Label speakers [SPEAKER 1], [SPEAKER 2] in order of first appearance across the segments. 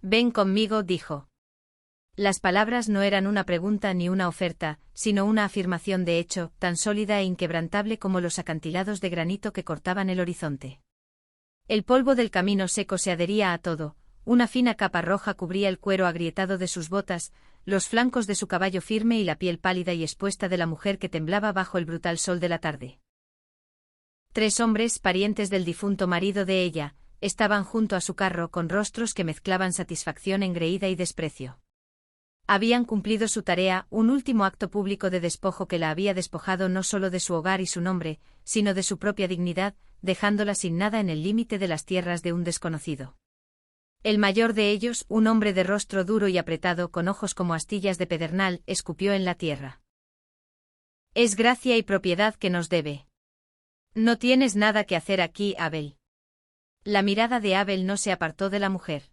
[SPEAKER 1] Ven conmigo, dijo. Las palabras no eran una pregunta ni una oferta, sino una afirmación de hecho, tan sólida e inquebrantable como los acantilados de granito que cortaban el horizonte. El polvo del camino seco se adhería a todo, una fina capa roja cubría el cuero agrietado de sus botas, los flancos de su caballo firme y la piel pálida y expuesta de la mujer que temblaba bajo el brutal sol de la tarde. 3 hombres, parientes del difunto marido de ella, estaban junto a su carro con rostros que mezclaban satisfacción engreída y desprecio. Habían cumplido su tarea, un último acto público de despojo que la había despojado no solo de su hogar y su nombre, sino de su propia dignidad, dejándola sin nada en el límite de las tierras de un desconocido. El mayor de ellos, un hombre de rostro duro y apretado con ojos como astillas de pedernal, escupió en la tierra. Es gracia y propiedad que nos debe. No tienes nada que hacer aquí, Abel. La mirada de Abel no se apartó de la mujer.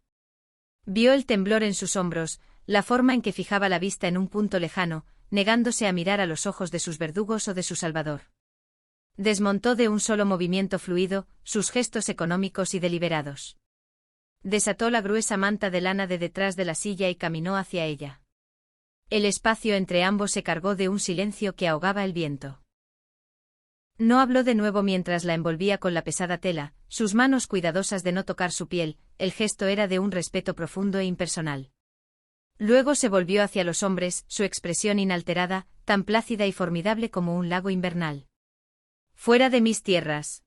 [SPEAKER 1] Vio el temblor en sus hombros, la forma en que fijaba la vista en un punto lejano, negándose a mirar a los ojos de sus verdugos o de su salvador. Desmontó de un solo movimiento fluido, sus gestos económicos y deliberados. Desató la gruesa manta de lana de detrás de la silla y caminó hacia ella. El espacio entre ambos se cargó de un silencio que ahogaba el viento. No habló de nuevo mientras la envolvía con la pesada tela, sus manos cuidadosas de no tocar su piel, el gesto era de un respeto profundo e impersonal. Luego se volvió hacia los hombres, su expresión inalterada, tan plácida y formidable como un lago invernal. Fuera de mis tierras.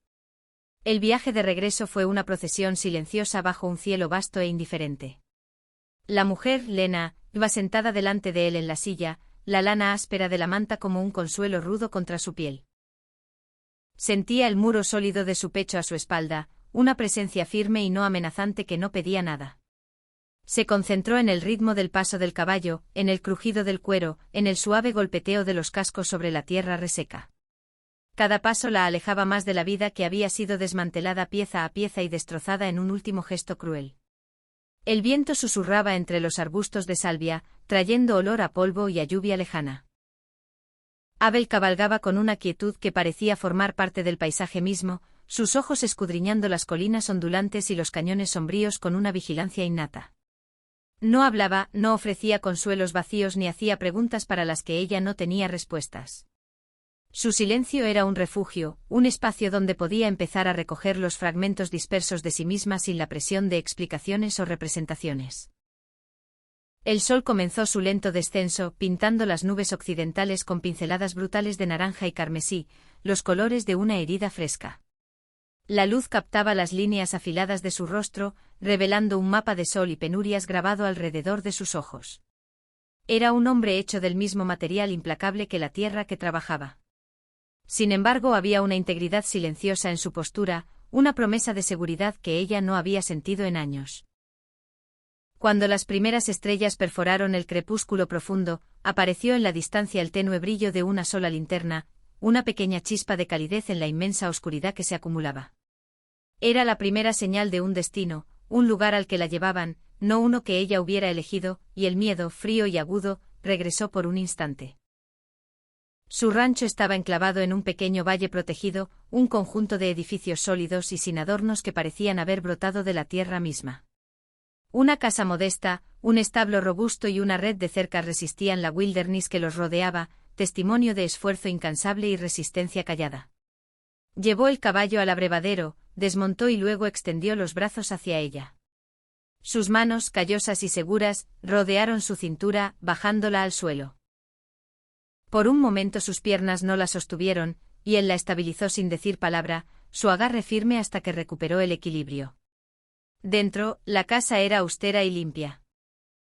[SPEAKER 1] El viaje de regreso fue una procesión silenciosa bajo un cielo vasto e indiferente. La mujer, Lena, iba sentada delante de él en la silla, la lana áspera de la manta como un consuelo rudo contra su piel. Sentía el muro sólido de su pecho a su espalda, una presencia firme y no amenazante que no pedía nada. Se concentró en el ritmo del paso del caballo, en el crujido del cuero, en el suave golpeteo de los cascos sobre la tierra reseca. Cada paso la alejaba más de la vida que había sido desmantelada pieza a pieza y destrozada en un último gesto cruel. El viento susurraba entre los arbustos de salvia, trayendo olor a polvo y a lluvia lejana. Abel cabalgaba con una quietud que parecía formar parte del paisaje mismo, sus ojos escudriñando las colinas ondulantes y los cañones sombríos con una vigilancia innata. No hablaba, no ofrecía consuelos vacíos ni hacía preguntas para las que ella no tenía respuestas. Su silencio era un refugio, un espacio donde podía empezar a recoger los fragmentos dispersos de sí misma sin la presión de explicaciones o representaciones. El sol comenzó su lento descenso, pintando las nubes occidentales con pinceladas brutales de naranja y carmesí, los colores de una herida fresca. La luz captaba las líneas afiladas de su rostro, revelando un mapa de sol y penurias grabado alrededor de sus ojos. Era un hombre hecho del mismo material implacable que la tierra que trabajaba. Sin embargo, había una integridad silenciosa en su postura, una promesa de seguridad que ella no había sentido en años. Cuando las primeras estrellas perforaron el crepúsculo profundo, apareció en la distancia el tenue brillo de una sola linterna, una pequeña chispa de calidez en la inmensa oscuridad que se acumulaba. Era la primera señal de un destino, un lugar al que la llevaban, no uno que ella hubiera elegido, y el miedo, frío y agudo, regresó por un instante. Su rancho estaba enclavado en un pequeño valle protegido, un conjunto de edificios sólidos y sin adornos que parecían haber brotado de la tierra misma. Una casa modesta, un establo robusto y una red de cercas resistían la wilderness que los rodeaba, testimonio de esfuerzo incansable y resistencia callada. Llevó el caballo al abrevadero, desmontó y luego extendió los brazos hacia ella. Sus manos, callosas y seguras, rodearon su cintura, bajándola al suelo. Por un momento sus piernas no la sostuvieron, y él la estabilizó sin decir palabra, su agarre firme hasta que recuperó el equilibrio. Dentro, la casa era austera y limpia.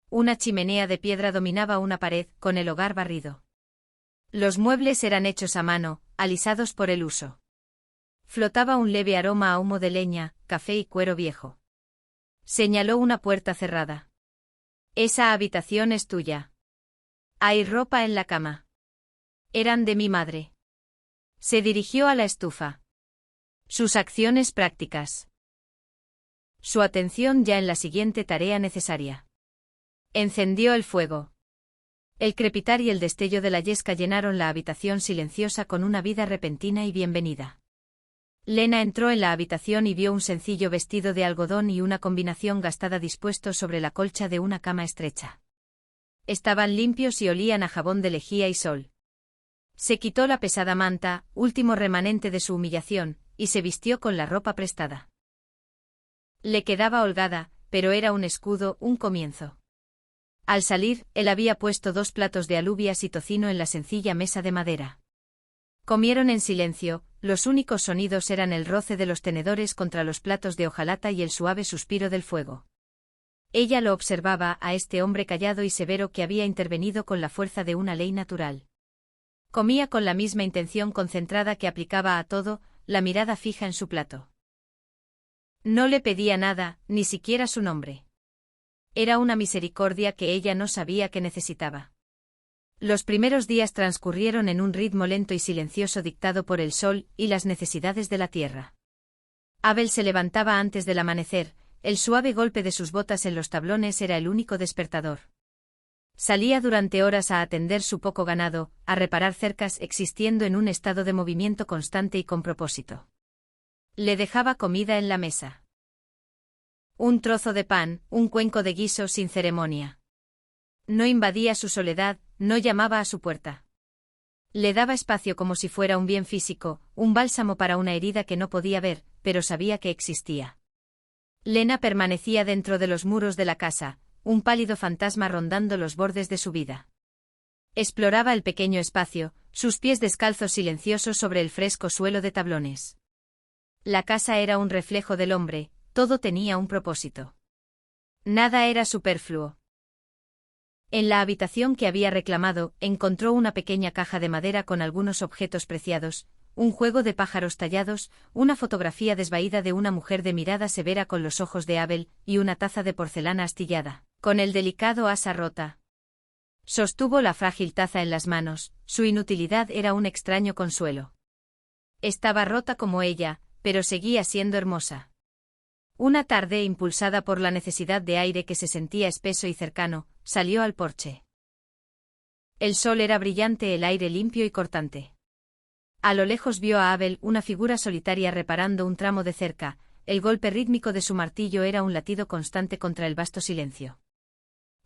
[SPEAKER 1] Una chimenea de piedra dominaba una pared, con el hogar barrido. Los muebles eran hechos a mano, alisados por el uso. Flotaba un leve aroma a humo de leña, café y cuero viejo. Señaló una puerta cerrada. Esa habitación es tuya. Hay ropa en la cama. Eran de mi madre. Se dirigió a la estufa. Sus acciones prácticas. Su atención ya en la siguiente tarea necesaria. Encendió el fuego. El crepitar y el destello de la yesca llenaron la habitación silenciosa con una vida repentina y bienvenida. Lena entró en la habitación y vio un sencillo vestido de algodón y una combinación gastada dispuestos sobre la colcha de una cama estrecha. Estaban limpios y olían a jabón de lejía y sol. Se quitó la pesada manta, último remanente de su humillación, y se vistió con la ropa prestada. Le quedaba holgada, pero era un escudo, un comienzo. Al salir, él había puesto 2 platos de alubias y tocino en la sencilla mesa de madera. Comieron en silencio, los únicos sonidos eran el roce de los tenedores contra los platos de hojalata y el suave suspiro del fuego. Ella lo observaba a este hombre callado y severo que había intervenido con la fuerza de una ley natural. Comía con la misma intención concentrada que aplicaba a todo, la mirada fija en su plato. No le pedía nada, ni siquiera su nombre. Era una misericordia que ella no sabía que necesitaba. Los primeros días transcurrieron en un ritmo lento y silencioso dictado por el sol y las necesidades de la tierra. Abel se levantaba antes del amanecer, el suave golpe de sus botas en los tablones era el único despertador. Salía durante horas a atender su poco ganado, a reparar cercas existiendo en un estado de movimiento constante y con propósito. Le dejaba comida en la mesa. Un trozo de pan, un cuenco de guiso sin ceremonia. No invadía su soledad, no llamaba a su puerta. Le daba espacio como si fuera un bien físico, un bálsamo para una herida que no podía ver, pero sabía que existía. Lena permanecía dentro de los muros de la casa, un pálido fantasma rondando los bordes de su vida. Exploraba el pequeño espacio, sus pies descalzos silenciosos sobre el fresco suelo de tablones. La casa era un reflejo del hombre, todo tenía un propósito. Nada era superfluo. En la habitación que había reclamado, encontró una pequeña caja de madera con algunos objetos preciados, un juego de pájaros tallados, una fotografía desvaída de una mujer de mirada severa con los ojos de Abel, y una taza de porcelana astillada, con el delicado asa rota. Sostuvo la frágil taza en las manos, su inutilidad era un extraño consuelo. Estaba rota como ella, pero seguía siendo hermosa. Una tarde, impulsada por la necesidad de aire que se sentía espeso y cercano, salió al porche. El sol era brillante, el aire limpio y cortante. A lo lejos vio a Abel, una figura solitaria reparando un tramo de cerca, el golpe rítmico de su martillo era un latido constante contra el vasto silencio.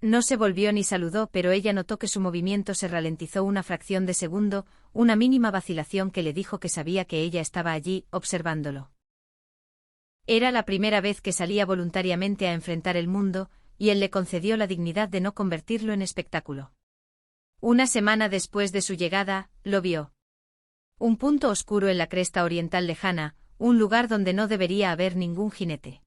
[SPEAKER 1] No se volvió ni saludó, pero ella notó que su movimiento se ralentizó una fracción de segundo, una mínima vacilación que le dijo que sabía que ella estaba allí, observándolo. Era la primera vez que salía voluntariamente a enfrentar el mundo, y él le concedió la dignidad de no convertirlo en espectáculo. Una semana después de su llegada, lo vio. Un punto oscuro en la cresta oriental lejana, un lugar donde no debería haber ningún jinete.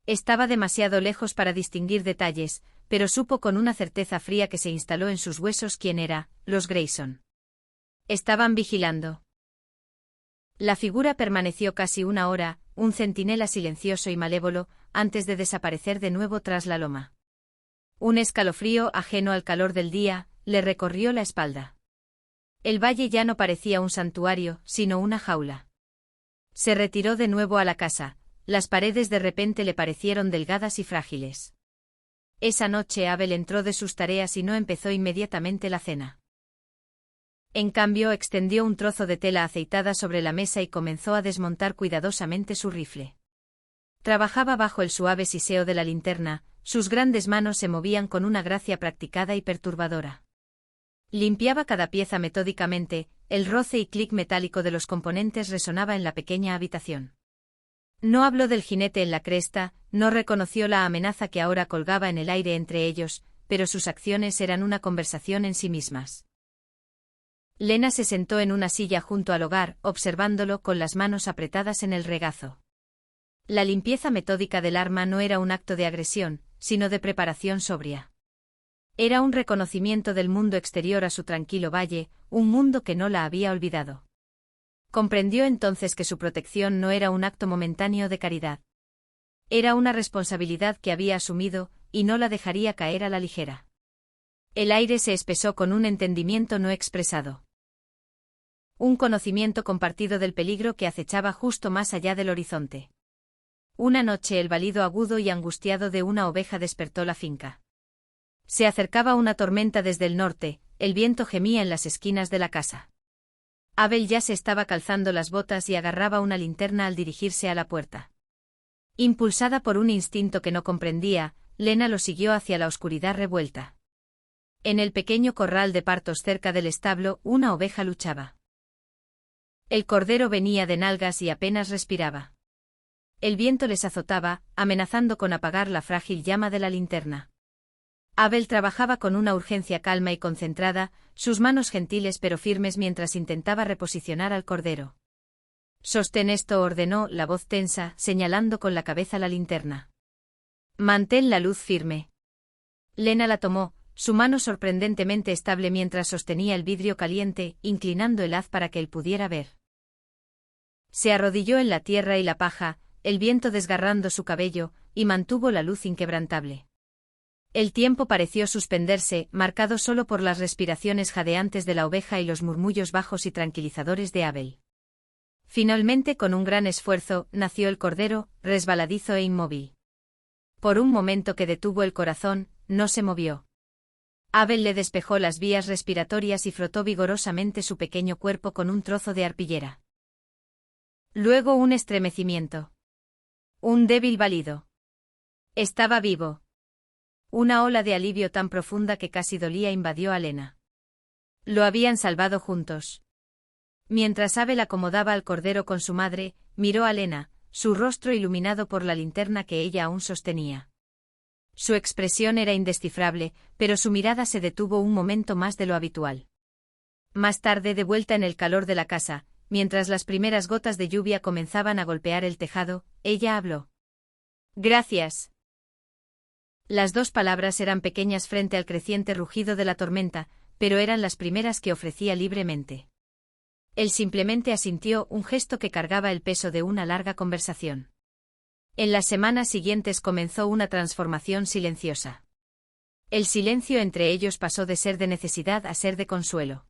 [SPEAKER 1] Estaba demasiado lejos para distinguir detalles, pero supo con una certeza fría que se instaló en sus huesos quién era, los Grayson. Estaban vigilando. La figura permaneció casi una hora, un centinela silencioso y malévolo, antes de desaparecer de nuevo tras la loma. Un escalofrío ajeno al calor del día le recorrió la espalda. El valle ya no parecía un santuario, sino una jaula. Se retiró de nuevo a la casa, las paredes de repente le parecieron delgadas y frágiles. Esa noche Abel entró de sus tareas y no empezó inmediatamente la cena. En cambio, extendió un trozo de tela aceitada sobre la mesa y comenzó a desmontar cuidadosamente su rifle. Trabajaba bajo el suave siseo de la linterna, sus grandes manos se movían con una gracia practicada y perturbadora. Limpiaba cada pieza metódicamente, el roce y clic metálico de los componentes resonaba en la pequeña habitación. No habló del jinete en la cresta, no reconoció la amenaza que ahora colgaba en el aire entre ellos, pero sus acciones eran una conversación en sí mismas. Lena se sentó en una silla junto al hogar, observándolo con las manos apretadas en el regazo. La limpieza metódica del arma no era un acto de agresión, sino de preparación sobria. Era un reconocimiento del mundo exterior a su tranquilo valle, un mundo que no la había olvidado. Comprendió entonces que su protección no era un acto momentáneo de caridad. Era una responsabilidad que había asumido, y no la dejaría caer a la ligera. El aire se espesó con un entendimiento no expresado. Un conocimiento compartido del peligro que acechaba justo más allá del horizonte. Una noche el balido agudo y angustiado de una oveja despertó la finca. Se acercaba una tormenta desde el norte, el viento gemía en las esquinas de la casa. Abel ya se estaba calzando las botas y agarraba una linterna al dirigirse a la puerta. Impulsada por un instinto que no comprendía, Lena lo siguió hacia la oscuridad revuelta. En el pequeño corral de partos cerca del establo, una oveja luchaba. El cordero venía de nalgas y apenas respiraba. El viento les azotaba, amenazando con apagar la frágil llama de la linterna. Abel trabajaba con una urgencia calma y concentrada, sus manos gentiles pero firmes mientras intentaba reposicionar al cordero. «Sostén esto», ordenó, la voz tensa, señalando con la cabeza la linterna. «Mantén la luz firme». Lena la tomó, su mano sorprendentemente estable mientras sostenía el vidrio caliente, inclinando el haz para que él pudiera ver. Se arrodilló en la tierra y la paja, el viento desgarrando su cabello, y mantuvo la luz inquebrantable. El tiempo pareció suspenderse, marcado solo por las respiraciones jadeantes de la oveja y los murmullos bajos y tranquilizadores de Abel. Finalmente, con un gran esfuerzo, nació el cordero, resbaladizo e inmóvil. Por un momento que detuvo el corazón, no se movió. Abel le despejó las vías respiratorias y frotó vigorosamente su pequeño cuerpo con un trozo de arpillera. Luego un estremecimiento. Un débil balido. Estaba vivo. Una ola de alivio tan profunda que casi dolía invadió a Lena. Lo habían salvado juntos. Mientras Abel acomodaba al cordero con su madre, miró a Lena, su rostro iluminado por la linterna que ella aún sostenía. Su expresión era indescifrable, pero su mirada se detuvo un momento más de lo habitual. Más tarde, de vuelta en el calor de la casa, mientras las primeras gotas de lluvia comenzaban a golpear el tejado, ella habló. «Gracias». Las dos palabras eran pequeñas frente al creciente rugido de la tormenta, pero eran las primeras que ofrecía libremente. Él simplemente asintió, un gesto que cargaba el peso de una larga conversación. En las semanas siguientes comenzó una transformación silenciosa. El silencio entre ellos pasó de ser de necesidad a ser de consuelo.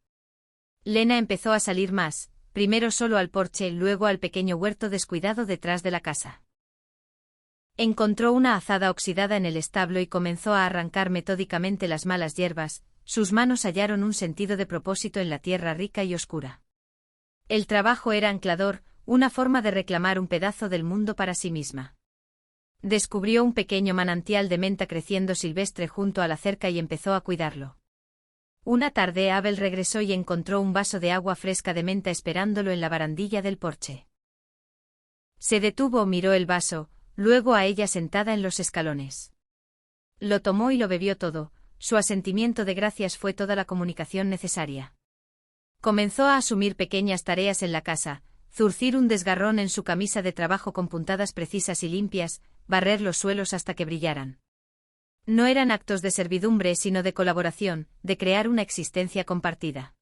[SPEAKER 1] Lena empezó a salir más, primero solo al porche, luego al pequeño huerto descuidado detrás de la casa. Encontró una azada oxidada en el establo y comenzó a arrancar metódicamente las malas hierbas, sus manos hallaron un sentido de propósito en la tierra rica y oscura. El trabajo era anclador, una forma de reclamar un pedazo del mundo para sí misma. Descubrió un pequeño manantial de menta creciendo silvestre junto a la cerca y empezó a cuidarlo. Una tarde Abel regresó y encontró un vaso de agua fresca de menta esperándolo en la barandilla del porche. Se detuvo, miró el vaso, luego a ella sentada en los escalones. Lo tomó y lo bebió todo, su asentimiento de gracias fue toda la comunicación necesaria. Comenzó a asumir pequeñas tareas en la casa, zurcir un desgarrón en su camisa de trabajo con puntadas precisas y limpias, barrer los suelos hasta que brillaran. No eran actos de servidumbre sino de colaboración, de crear una existencia compartida.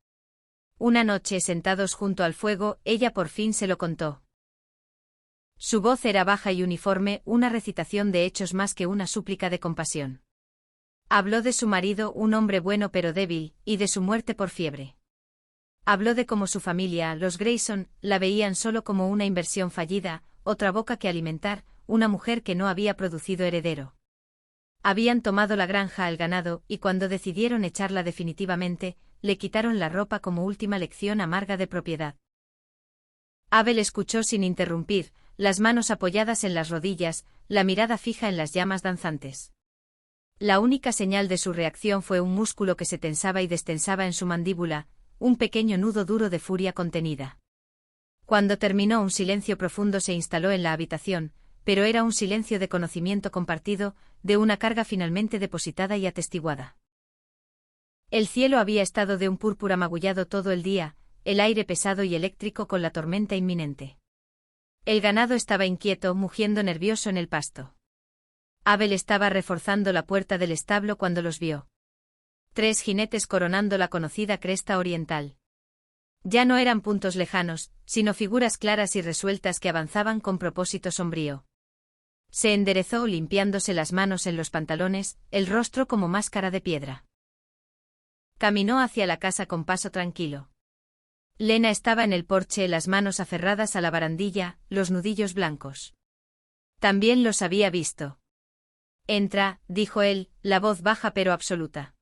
[SPEAKER 1] Una noche, sentados junto al fuego, ella por fin se lo contó. Su voz era baja y uniforme, una recitación de hechos más que una súplica de compasión. Habló de su marido, un hombre bueno pero débil, y de su muerte por fiebre. Habló de cómo su familia, los Grayson, la veían solo como una inversión fallida, otra boca que alimentar, una mujer que no había producido heredero. Habían tomado la granja al ganado, y cuando decidieron echarla definitivamente, le quitaron la ropa como última lección amarga de propiedad. Abel escuchó sin interrumpir, las manos apoyadas en las rodillas, la mirada fija en las llamas danzantes. La única señal de su reacción fue un músculo que se tensaba y destensaba en su mandíbula, un pequeño nudo duro de furia contenida. Cuando terminó, un silencio profundo se instaló en la habitación, pero era un silencio de conocimiento compartido, de una carga finalmente depositada y atestiguada. El cielo había estado de un púrpura magullado todo el día, el aire pesado y eléctrico con la tormenta inminente. El ganado estaba inquieto, mugiendo nervioso en el pasto. Abel estaba reforzando la puerta del establo cuando los vio. 3 jinetes coronando la conocida cresta oriental. Ya no eran puntos lejanos, sino figuras claras y resueltas que avanzaban con propósito sombrío. Se enderezó limpiándose las manos en los pantalones, el rostro como máscara de piedra. Caminó hacia la casa con paso tranquilo. Lena estaba en el porche, las manos aferradas a la barandilla, los nudillos blancos. También los había visto. «Entra», dijo él, la voz baja pero absoluta.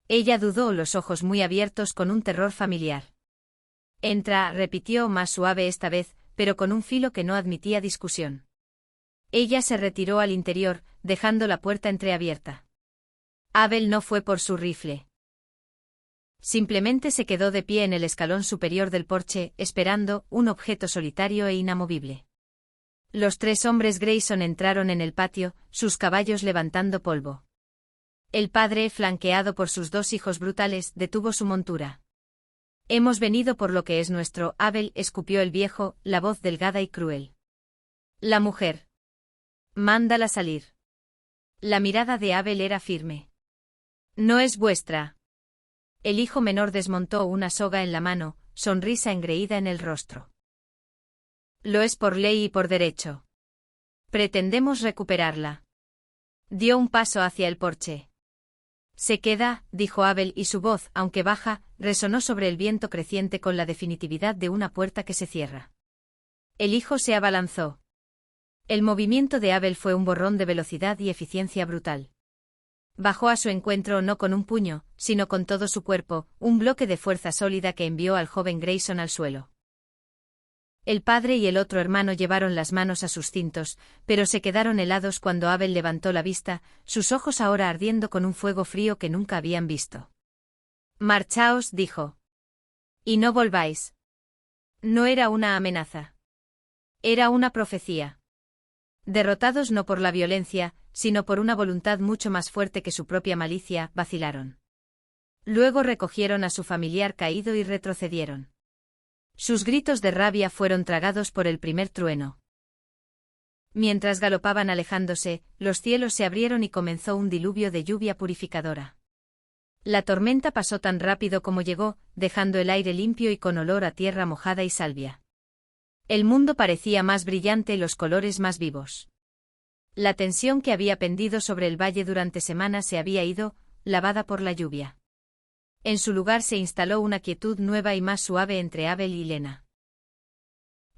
[SPEAKER 1] Ella dudó, los ojos muy abiertos con un terror familiar. Entra, repitió más suave esta vez, pero con un filo que no admitía discusión. Ella se retiró al interior, dejando la puerta entreabierta. Abel no fue por su rifle. Simplemente se quedó de pie en el escalón superior del porche, esperando, un objeto solitario e inamovible. Los 3 hombres Grayson entraron en el patio, sus caballos levantando polvo. El padre, flanqueado por sus 2 hijos brutales, detuvo su montura. Hemos venido por lo que es nuestro, Abel, escupió el viejo, la voz delgada y cruel. La mujer. Mándala salir. La mirada de Abel era firme. No es vuestra. El hijo menor desmontó una soga en la mano, sonrisa engreída en el rostro. Lo es por ley y por derecho. Pretendemos recuperarla. Dio un paso hacia el porche. Se queda, dijo Abel y su voz, aunque baja, resonó sobre el viento creciente con la definitividad de una puerta que se cierra. El hijo se abalanzó. El movimiento de Abel fue un borrón de velocidad y eficiencia brutal. Bajó a su encuentro no con un puño, sino con todo su cuerpo, un bloque de fuerza sólida que envió al joven Grayson al suelo. El padre y el otro hermano llevaron las manos a sus cintos, pero se quedaron helados cuando Abel levantó la vista, sus ojos ahora ardiendo con un fuego frío que nunca habían visto. Marchaos, dijo. Y no volváis. No era una amenaza. Era una profecía. Derrotados no por la violencia, sino por una voluntad mucho más fuerte que su propia malicia, vacilaron. Luego recogieron a su familiar caído y retrocedieron. Sus gritos de rabia fueron tragados por el primer trueno. Mientras galopaban alejándose, los cielos se abrieron y comenzó un diluvio de lluvia purificadora. La tormenta pasó tan rápido como llegó, dejando el aire limpio y con olor a tierra mojada y salvia. El mundo parecía más brillante y los colores más vivos. La tensión que había pendido sobre el valle durante semanas se había ido, lavada por la lluvia. En su lugar se instaló una quietud nueva y más suave entre Abel y Lena.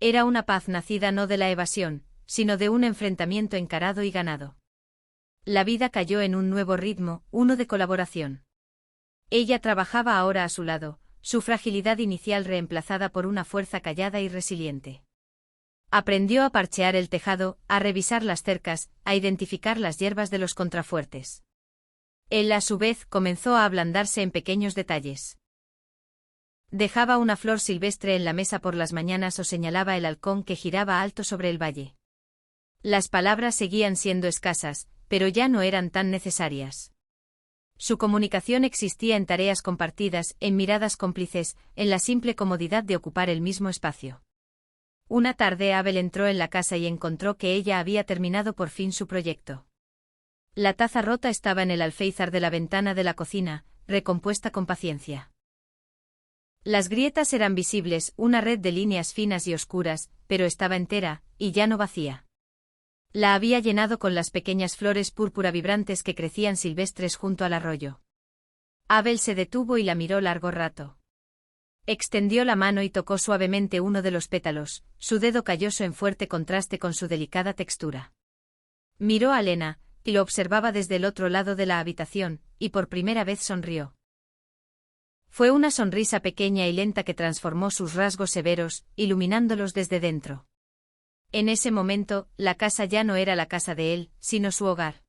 [SPEAKER 1] Era una paz nacida no de la evasión, sino de un enfrentamiento encarado y ganado. La vida cayó en un nuevo ritmo, uno de colaboración. Ella trabajaba ahora a su lado, su fragilidad inicial reemplazada por una fuerza callada y resiliente. Aprendió a parchear el tejado, a revisar las cercas, a identificar las hierbas de los contrafuertes. Él, a su vez, comenzó a ablandarse en pequeños detalles. Dejaba una flor silvestre en la mesa por las mañanas o señalaba el halcón que giraba alto sobre el valle. Las palabras seguían siendo escasas, pero ya no eran tan necesarias. Su comunicación existía en tareas compartidas, en miradas cómplices, en la simple comodidad de ocupar el mismo espacio. Una tarde Abel entró en la casa y encontró que ella había terminado por fin su proyecto. La taza rota estaba en el alféizar de la ventana de la cocina, recompuesta con paciencia. Las grietas eran visibles, una red de líneas finas y oscuras, pero estaba entera, y ya no vacía. La había llenado con las pequeñas flores púrpura vibrantes que crecían silvestres junto al arroyo. Abel se detuvo y la miró largo rato. Extendió la mano y tocó suavemente uno de los pétalos, su dedo calloso en fuerte contraste con su delicada textura. Miró a Lena, y lo observaba desde el otro lado de la habitación, y por primera vez sonrió. Fue una sonrisa pequeña y lenta que transformó sus rasgos severos, iluminándolos desde dentro. En ese momento, la casa ya no era la casa de él, sino su hogar.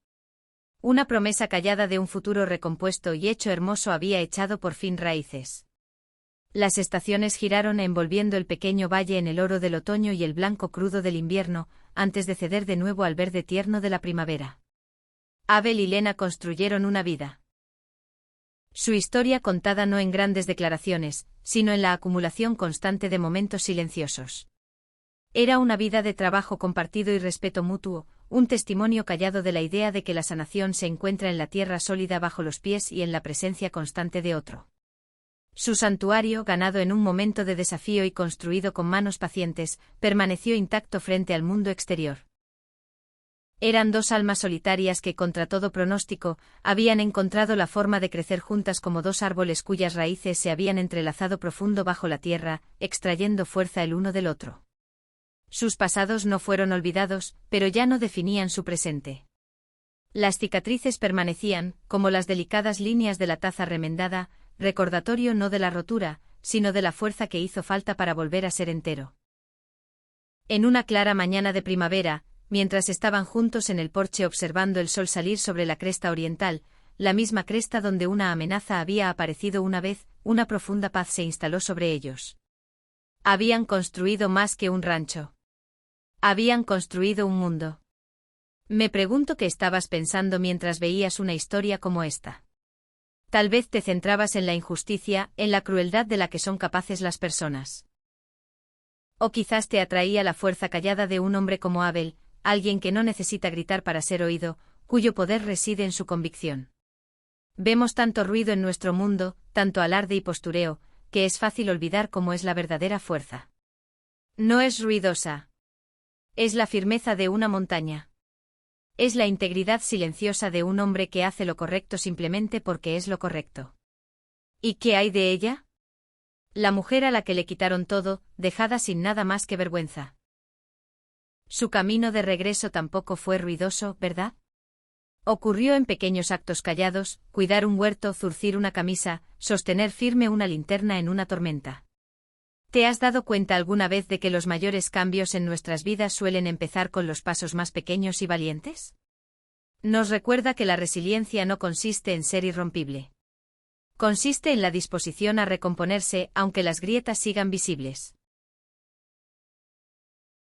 [SPEAKER 1] Una promesa callada de un futuro recompuesto y hecho hermoso había echado por fin raíces. Las estaciones giraron envolviendo el pequeño valle en el oro del otoño y el blanco crudo del invierno, antes de ceder de nuevo al verde tierno de la primavera. Abel y Lena construyeron una vida. Su historia contada no en grandes declaraciones, sino en la acumulación constante de momentos silenciosos. Era una vida de trabajo compartido y respeto mutuo, un testimonio callado de la idea de que la sanación se encuentra en la tierra sólida bajo los pies y en la presencia constante de otro. Su santuario, ganado en un momento de desafío y construido con manos pacientes, permaneció intacto frente al mundo exterior. Eran 2 almas solitarias que, contra todo pronóstico, habían encontrado la forma de crecer juntas como 2 árboles cuyas raíces se habían entrelazado profundo bajo la tierra, extrayendo fuerza el uno del otro. Sus pasados no fueron olvidados, pero ya no definían su presente. Las cicatrices permanecían, como las delicadas líneas de la taza remendada, recordatorio no de la rotura, sino de la fuerza que hizo falta para volver a ser entero. En una clara mañana de primavera, mientras estaban juntos en el porche observando el sol salir sobre la cresta oriental, la misma cresta donde una amenaza había aparecido una vez, una profunda paz se instaló sobre ellos. Habían construido más que un rancho. Habían construido un mundo. Me pregunto qué estabas pensando mientras veías una historia como esta. Tal vez te centrabas en la injusticia, en la crueldad de la que son capaces las personas. O quizás te atraía la fuerza callada de un hombre como Abel, alguien que no necesita gritar para ser oído, cuyo poder reside en su convicción. Vemos tanto ruido en nuestro mundo, tanto alarde y postureo, que es fácil olvidar cómo es la verdadera fuerza. No es ruidosa. Es la firmeza de una montaña. Es la integridad silenciosa de un hombre que hace lo correcto simplemente porque es lo correcto. ¿Y qué hay de ella? La mujer a la que le quitaron todo, dejada sin nada más que vergüenza. Su camino de regreso tampoco fue ruidoso, ¿verdad? Ocurrió en pequeños actos callados, cuidar un huerto, zurcir una camisa, sostener firme una linterna en una tormenta. ¿Te has dado cuenta alguna vez de que los mayores cambios en nuestras vidas suelen empezar con los pasos más pequeños y valientes? Nos recuerda que la resiliencia no consiste en ser irrompible. Consiste en la disposición a recomponerse aunque las grietas sigan visibles.